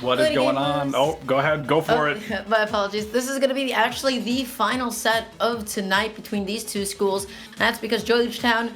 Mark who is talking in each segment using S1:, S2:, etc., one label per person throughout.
S1: What is going on? Oh, go ahead, go for it.
S2: My apologies. This is going to be actually the final set of tonight between these two schools. And that's because Georgetown,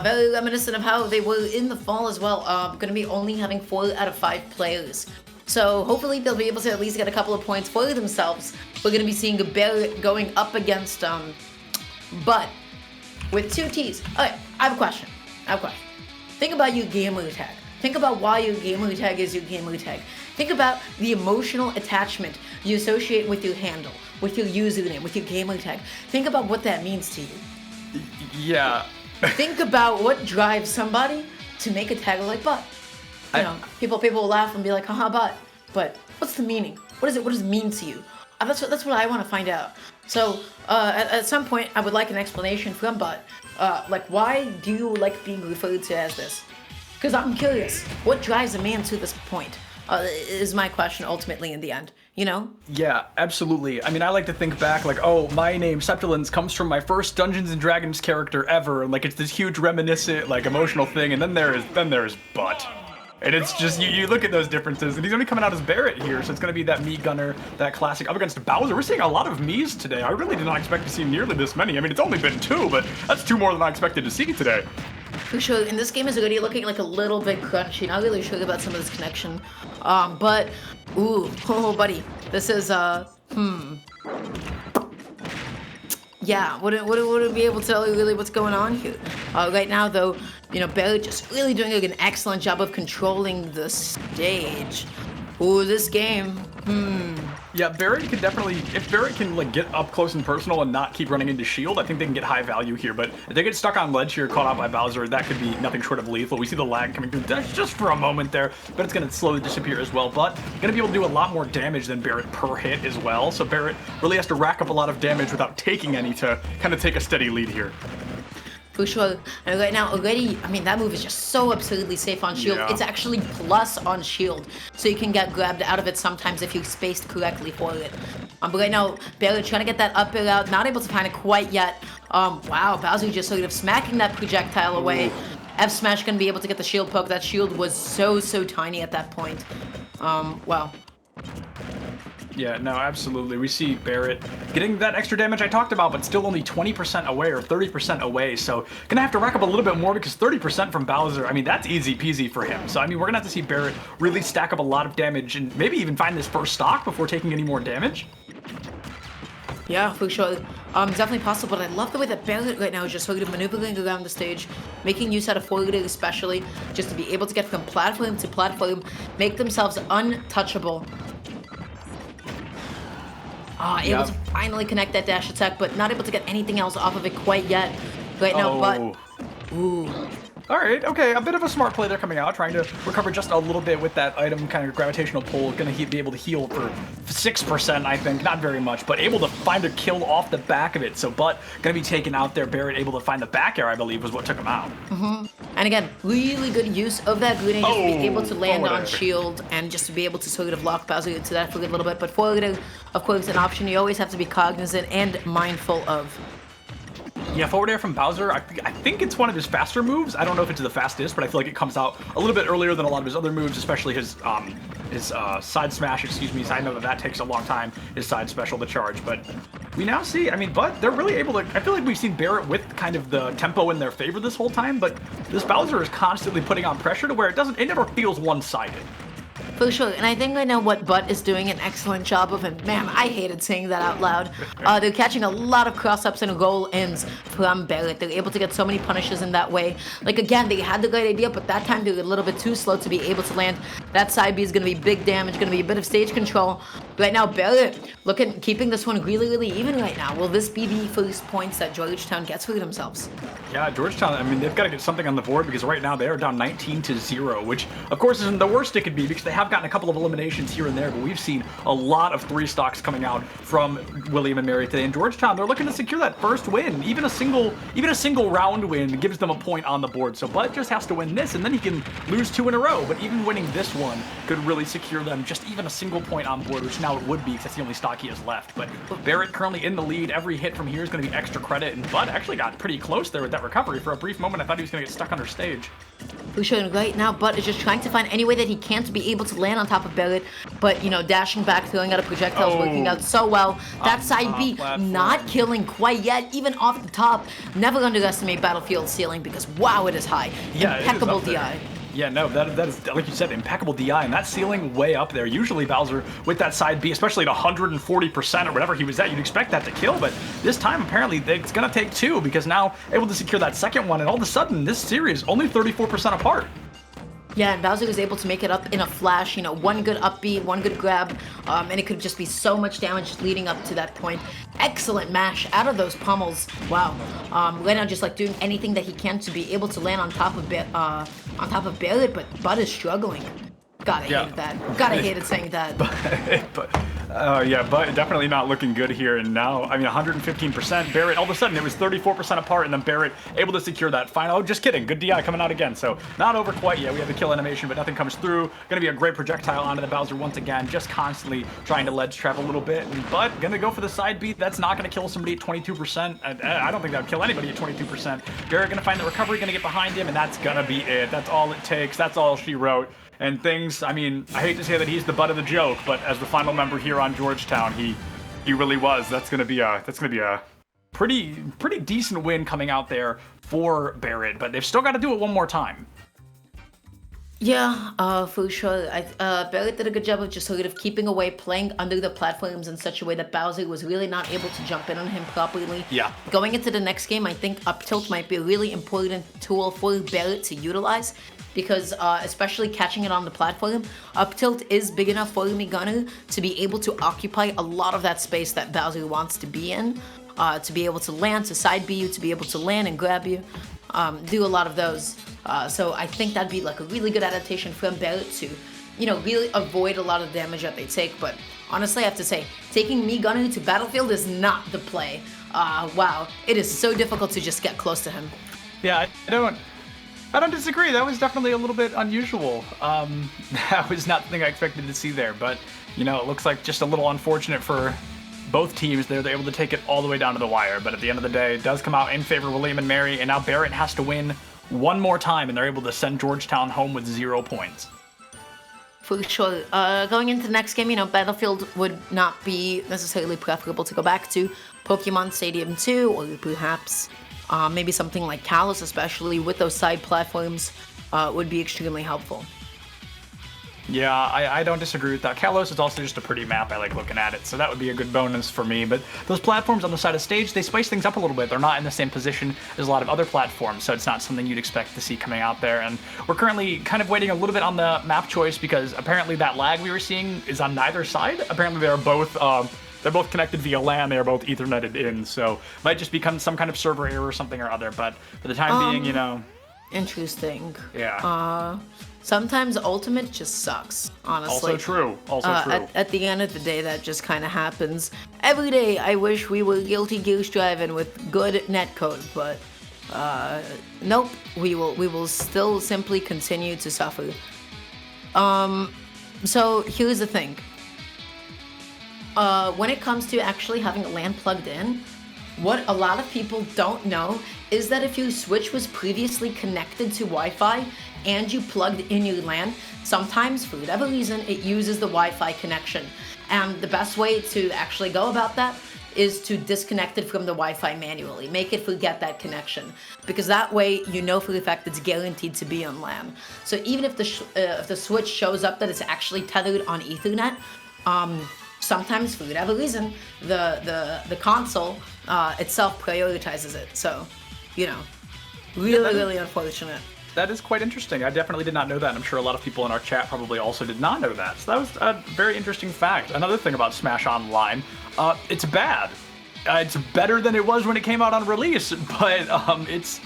S2: very reminiscent of how they were in the fall as well, going to be only having 4 out of 5 players. So hopefully they'll be able to at least get a couple of points for themselves. We're going to be seeing Barret going up against But with 2 T's. Okay, I have a question. Think about your gamer tag. Think about why your gamer tag is your gamer tag. Think about the emotional attachment you associate with your handle, with your username, with your gamer tag. Think about what that means to you.
S1: Yeah.
S2: Think about what drives somebody to make a tag like butt. You know, people will laugh and be like, haha, butt. But what's the meaning? What does it mean to you? That's what I want to find out. So at some point, I would like an explanation from Butt. Like, why do you like being referred to as this? Because I'm curious. What drives a man to this point? Is my question ultimately in the end, you know?
S1: Yeah, absolutely. I mean, I like to think back like, oh, my name, Septilence, comes from my first Dungeons & Dragons character ever, and like it's this huge reminiscent, like emotional thing, and then there's Butt. And it's just, you look at those differences, and he's going to be coming out as Barret here, so it's going to be that me gunner, that classic up against Bowser. We're seeing a lot of me's today. I really did not expect to see nearly this many. I mean, it's only been 2, but that's 2 more than I expected to see today.
S2: For sure, and this game is already looking like a little bit crunchy. Not really sure about some of this connection. But, ooh, oh, buddy. This is, yeah, wouldn't be able to tell you really what's going on here. Right now, though, you know, Barret just really doing like an excellent job of controlling the stage. Ooh, this game,
S1: Yeah, Barret can definitely, if Barret can like get up close and personal and not keep running into shield, I think they can get high value here. But if they get stuck on ledge here, caught out by Bowser, that could be nothing short of lethal. We see the lag coming through just for a moment there, but it's going to slowly disappear as well. But going to be able to do a lot more damage than Barret per hit as well. So Barret really has to rack up a lot of damage without taking any to kind of take a steady lead here.
S2: for sure. And right now, already, I mean, that move is just so absurdly safe on shield.
S1: Yeah.
S2: It's actually plus on shield, so you can get grabbed out of it sometimes if you spaced correctly for it. But right now, Barret trying to get that up air out, not able to find it quite yet. Wow, Bowser just sort of smacking that projectile away. F Smash gonna be able to get the shield poke. That shield was so tiny at that point. Wow.
S1: Yeah, no, absolutely. We see Barret getting that extra damage I talked about, but still only 20% away or 30% away. So gonna have to rack up a little bit more because 30% from Bowser, I mean, that's easy peasy for him. So, I mean, we're gonna have to see Barret really stack up a lot of damage and maybe even find this first stock before taking any more damage.
S2: Yeah, for sure. Definitely possible, but I love the way that Barret right now is just sort of maneuvering around the stage, making use out of forward especially, just to be able to get from platform to platform, make themselves untouchable. Able to finally connect that dash attack, but not able to get anything else off of it quite yet. Right now, but... Ooh.
S1: All right, okay, a bit of a smart play there coming out, trying to recover just a little bit with that item kind of gravitational pull. Gonna be able to heal for 6%, I think, not very much, but able to find a kill off the back of it. So, but gonna be taken out there. Barret able to find the back air, I believe, was what took him out.
S2: And again, really good use of that grenade, just to be able to land on shield and just to be able to sort of lock Bowser into that for a little bit. But forward, of course, an option you always have to be cognizant and mindful of.
S1: Yeah, forward air from Bowser, I think it's one of his faster moves. I don't know if it's the fastest, but I feel like it comes out a little bit earlier than a lot of his other moves, especially his side smash, excuse me. So I know that takes a long time, his side special to charge. But we now see, I mean, but they're really able to, I feel like we've seen Barret with kind of the tempo in their favor this whole time, but this Bowser is constantly putting on pressure to where it never feels one-sided.
S2: For sure, and I think right now what Butt is doing an excellent job of, and man, I hated saying that out loud. They're catching a lot of cross-ups and roll-ins from Barret. They're able to get so many punishes in that way. Like, again, they had the great idea, but that time they were a little bit too slow to be able to land. That side B is going to be big damage, going to be a bit of stage control. Right now, Barret keeping this one really even right now. Will this be the first points that Georgetown gets for themselves?
S1: Yeah, Georgetown, I mean, they've got to get something on the board because right now they are down 19-0, which, of course, isn't the worst it could be because they have gotten a couple of eliminations here and there, but we've seen a lot of 3 stocks coming out from William and Mary today. And Georgetown, they're looking to secure that first win. Even a single round win gives them a point on the board. So Bud just has to win this, and then he can lose 2 in a row. But even winning this one could really secure them just even a single point on board, which now it would be because that's the only stock he has left. But Barret currently in the lead. Every hit from here is going to be extra credit, and Bud actually got pretty close there with that recovery. For a brief moment, I thought he was going to get stuck under stage.
S2: Fusho right now, but is just trying to find any way that he can to be able to land on top of Barret. But, you know, dashing back, throwing out a projectile is working out so well. That side B not killing quite yet, even off the top. Never underestimate Battlefield's ceiling because, wow, it is high.
S1: Yeah,
S2: impeccable DI.
S1: Yeah, no, that is, like you said, impeccable DI, and that ceiling way up there. Usually Bowser, with that side B, especially at 140% or whatever he was at, you'd expect that to kill, but this time, apparently, it's going to take 2, because now able to secure that second one, and all of a sudden, this series only 34% apart.
S2: Yeah, and Bowser was able to make it up in a flash, you know, one good upbeat, one good grab, and it could just be so much damage leading up to that point. Excellent mash out of those pummels. Wow. Right now just like doing anything that he can to be able to land on top of Barret, but Bud is struggling. Gotta hate that. Gotta hate it saying that.
S1: But definitely not looking good here. And now, I mean, 115%. Barret, all of a sudden, it was 34% apart, and then Barret able to secure that final. Oh, just kidding. Good DI coming out again. So not over quite yet. We have the kill animation, but nothing comes through. Going to be a great projectile onto the Bowser once again, just constantly trying to ledge travel a little bit. But going to go for the side beat. That's not going to kill somebody at 22%. I don't think that would kill anybody at 22%. Barret going to find the recovery, going to get behind him, and that's going to be it. That's all it takes. That's all she wrote. And things, I mean, I hate to say that he's the butt of the joke, but as the final member here on Georgetown, he really was. That's gonna be a pretty decent win coming out there for Barret, but they've still got to do it one more time.
S2: Yeah, for sure. Barret did a good job of just sort of keeping away, playing under the platforms in such a way that Bowser was really not able to jump in on him properly.
S1: Yeah.
S2: Going into the next game, I think up tilt might be a really important tool for Barret to utilize, because especially catching it on the platform, up tilt is big enough for Miganu to be able to occupy a lot of that space that Bowser wants to be in, to be able to land, to side B you, to be able to land and grab you, do a lot of those. So I think that'd be like a really good adaptation from Barret to, you know, really avoid a lot of damage that they take. But honestly, I have to say, taking Miganu to Battlefield is not the play. Wow, it is so difficult to just get close to him.
S1: Yeah, I don't disagree. That was definitely a little bit unusual. That was not the thing I expected to see there, but, you know, it looks like just a little unfortunate for both teams. They're able to take it all the way down to the wire, but at the end of the day, it does come out in favor of William and Mary, and now Barret has to win one more time, and they're able to send Georgetown home with 0 points.
S2: For sure. Going into the next game, you know, Battlefield would not be necessarily preferable to go back to. Pokemon Stadium 2, or perhaps maybe something like Kalos, especially with those side platforms, would be extremely helpful.
S1: Yeah, I don't disagree with that. Kalos is also just a pretty map. I like looking at it, so that would be a good bonus for me. But those platforms on the side of stage, they spice things up a little bit. They're not in the same position as a lot of other platforms, so it's not something you'd expect to see coming out there. And we're currently kind of waiting a little bit on the map choice, because apparently that lag we were seeing is on neither side. Apparently they're both connected via LAN. They are both Ethernetted in, so might just become some kind of server error or something or other. But for the time being, you know.
S2: Interesting.
S1: Yeah.
S2: Sometimes Ultimate just sucks, honestly.
S1: Also true.
S2: At the end of the day, that just kind of happens. Every day, I wish we were Guilty Gear driving with good netcode, but nope. We will still simply continue to suffer. So here's the thing. When it comes to actually having a LAN plugged in, what a lot of people don't know is that if your Switch was previously connected to Wi-Fi and you plugged in your LAN, sometimes for whatever reason it uses the Wi-Fi connection. And the best way to actually go about that is to disconnect it from the Wi-Fi manually. Make it forget that connection, because that way you know for the fact it's guaranteed to be on LAN. So even if the Switch shows up that it's actually tethered on Ethernet, sometimes for whatever reason the console itself prioritizes it. So, you know, really unfortunate.
S1: That is quite interesting. I definitely did not know that. I'm sure a lot of people in our chat probably also did not know that. So that was a very interesting fact. Another thing about Smash Online, it's bad. It's better than it was when it came out on release, but it's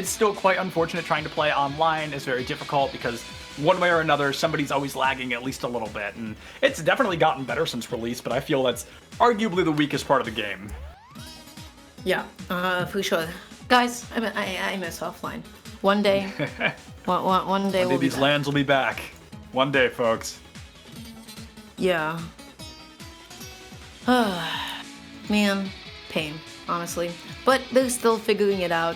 S1: still quite unfortunate. Trying to play online is very difficult because one way or another, somebody's always lagging at least a little bit. And it's definitely gotten better since release, but I feel that's arguably the weakest part of the game.
S2: Yeah, for sure. Guys, I miss offline. One day, one day we'll be
S1: these
S2: back.
S1: LANs will be back. One day, folks.
S2: Yeah. Man, pain, honestly. But they're still figuring it out.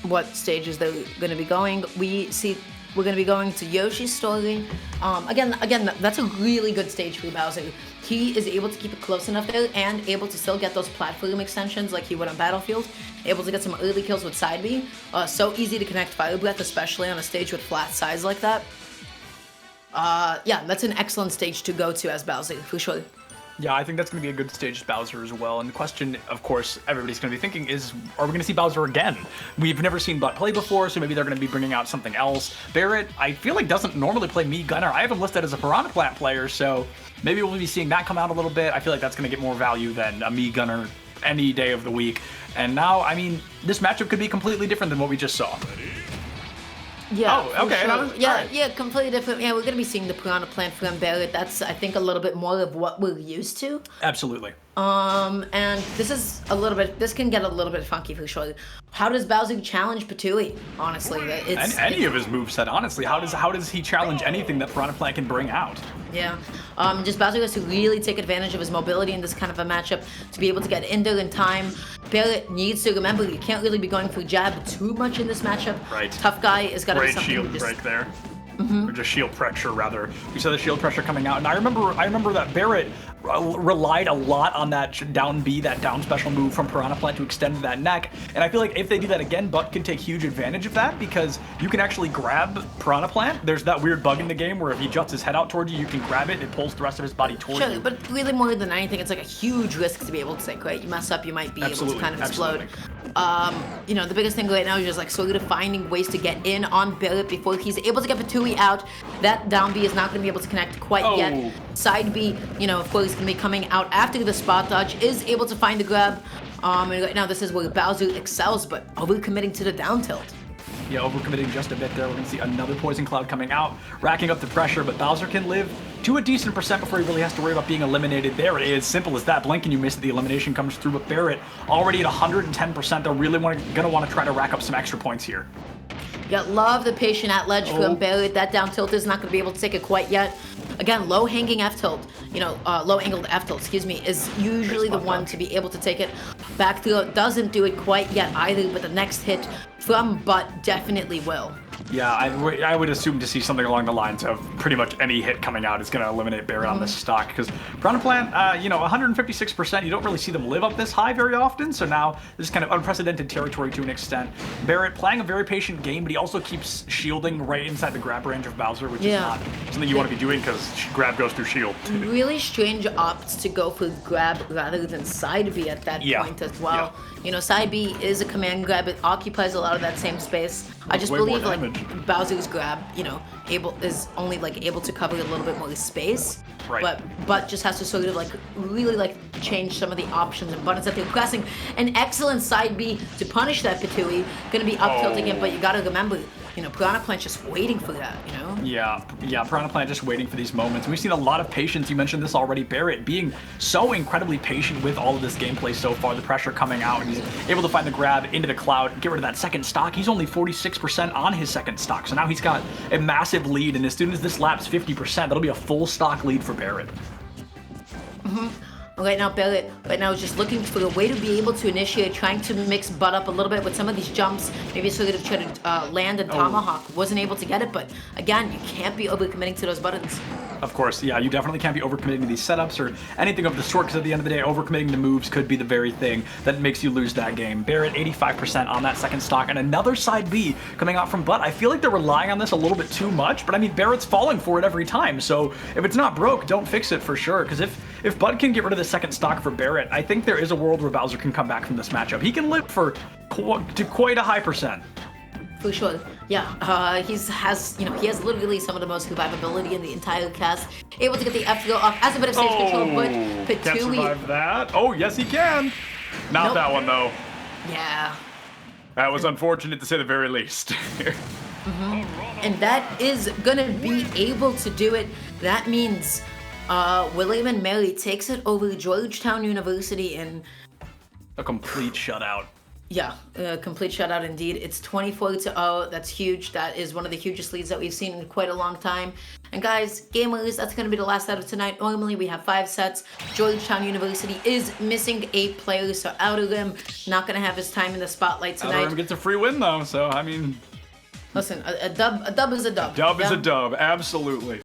S2: what stages they're going to be going. We're going to be going to Yoshi's story. Again, that's a really good stage for Bowser. He is able to keep it close enough there and able to still get those platform extensions like he would on Battlefield. Able to get some early kills with side B. So easy to connect Fire Breath, especially on a stage with flat sides like that. Yeah, that's an excellent stage to go to as Bowser, for sure.
S1: Yeah, I think that's going to be a good stage to Bowser as well. And the question, of course, everybody's going to be thinking is, are we going to see Bowser again? We've never seen Butt play before, so maybe they're going to be bringing out something else. Barret, I feel like doesn't normally play Mii Gunner. I have him listed as a Piranha Plant player, so maybe we'll be seeing that come out a little bit. I feel like that's going to get more value than a Mii Gunner any day of the week. And now, I mean, this matchup could be completely different than what we just saw.
S2: Yeah.
S1: Oh, okay.
S2: Sure. Yeah,
S1: right.
S2: yeah, completely different. Yeah, we're gonna be seeing the Piranha Plant from Barret. That's, I think, a little bit more of what we're used to.
S1: Absolutely.
S2: And this can get a little bit funky for sure. How does Bowser challenge Patui? Honestly,
S1: Any of his moveset, honestly, how does he challenge anything that Piranha Plant can bring out?
S2: Yeah. Just Bowser has to really take advantage of his mobility in this kind of a matchup to be able to get in there in time. Barret needs to remember you can't really be going for jab too much in this matchup.
S1: Right.
S2: Tough guy is gotta be
S1: Great
S2: something
S1: shield
S2: just,
S1: right there. Or just shield pressure, rather. We saw the shield pressure coming out, and I remember that Barret relied a lot on that down B, that down special move from Piranha Plant to extend that neck, and I feel like if they do that again, Butt can take huge advantage of that because you can actually grab Piranha Plant. There's that weird bug in the game where if he juts his head out toward you, you can grab it and it pulls the rest of his body toward you.
S2: Sure, but really more than anything, it's like a huge risk to be able to take, right? You mess up, you might be able to kind of explode. You know, the biggest thing right now is just like sort of finding ways to get in on Barret before he's able to get Patui out. That down B is not going to be able to connect quite yet. Side B, you know, of course, going to be coming out after the spot dodge, is able to find the grab. And right now, this is where Bowser excels, but overcommitting to the down tilt.
S1: Yeah, overcommitting just a bit there. We're going to see another Poison Cloud coming out, racking up the pressure, but Bowser can live to a decent percent before he really has to worry about being eliminated. There it is, simple as that. Blink and you miss it, the elimination comes through, but Barret already at 110%. They're really going to want to try to rack up some extra points here.
S2: Yeah, love the patient at ledge from Barret. That down tilt is not going to be able to take it quite yet. Again, low hanging F tilt, you know, low angled F tilt, excuse me, is usually the one to be able to take it. Back throw doesn't do it quite yet either, but the next hit from Butt definitely will.
S1: Yeah, I would assume to see something along the lines of pretty much any hit coming out is going to eliminate Barret on this stock, because Piranha Plant, you know, 156%, you don't really see them live up this high very often, so now this is kind of unprecedented territory to an extent. Barret playing a very patient game, but he also keeps shielding right inside the grab range of Bowser, which is not something you want to be doing because grab goes through shield.
S2: Really strange opts to go for grab rather than side B at that point as well. You know, side B is a command grab. It occupies a lot of that same space. I just believe like Bowser's grab, you know, is only like able to cover a little bit more space.
S1: Right.
S2: But just has to sort of like really like change some of the options and buttons that they're pressing. An excellent side B to punish that Patui. Gonna be up tilting it, but you gotta remember, you know, Piranha Plant's just waiting for that, you know?
S1: Yeah, Piranha Plant just waiting for these moments. We've seen a lot of patience. You mentioned this already. Barret being so incredibly patient with all of this gameplay so far. The pressure coming out, and he's able to find the grab into the cloud, get rid of that second stock. He's only 46% on his second stock, so now he's got a massive lead, and as soon as this laps 50%, that'll be a full stock lead for Barret.
S2: Right now, Barret is just looking for a way to be able to initiate, trying to mix Butt up a little bit with some of these jumps. Maybe sort of try to land a tomahawk. Wasn't able to get it, but again, you can't be overcommitting to those buttons.
S1: Of course, yeah, you definitely can't be overcommitting to these setups or anything of the sort, because at the end of the day, overcommitting to moves could be the very thing that makes you lose that game. Barret 85% on that second stock, and another side B coming out from Butt. I feel like they're relying on this a little bit too much, but I mean, Barret's falling for it every time, so if it's not broke, don't fix it for sure, because if Butt can get rid of the second stock for Barret, I think there is a world where Bowser can come back from this matchup. He can live for quite a high percent.
S2: For sure, yeah. He has literally some of the most survivability in the entire cast. Able to get the F throw off as a bit of stage control, but Patui
S1: can't survive that. Oh, yes, he can. Not that one though.
S2: Yeah.
S1: That was unfortunate to say the very least.
S2: And that is gonna be able to do it. That means William and Mary takes it over Georgetown University in
S1: a complete shutout.
S2: Yeah, complete shutout indeed. It's 24-0. That's huge. That is one of the hugest leads that we've seen in quite a long time. And guys, gamers, that's going to be the last set of tonight. Normally we have 5 sets. Georgetown University is missing 8 players, so Outer Rim not going to have his time in the spotlight tonight.
S1: Outer Rim gets a free win though, so I mean...
S2: Listen, a dub is a dub.
S1: Dub is a dub, absolutely.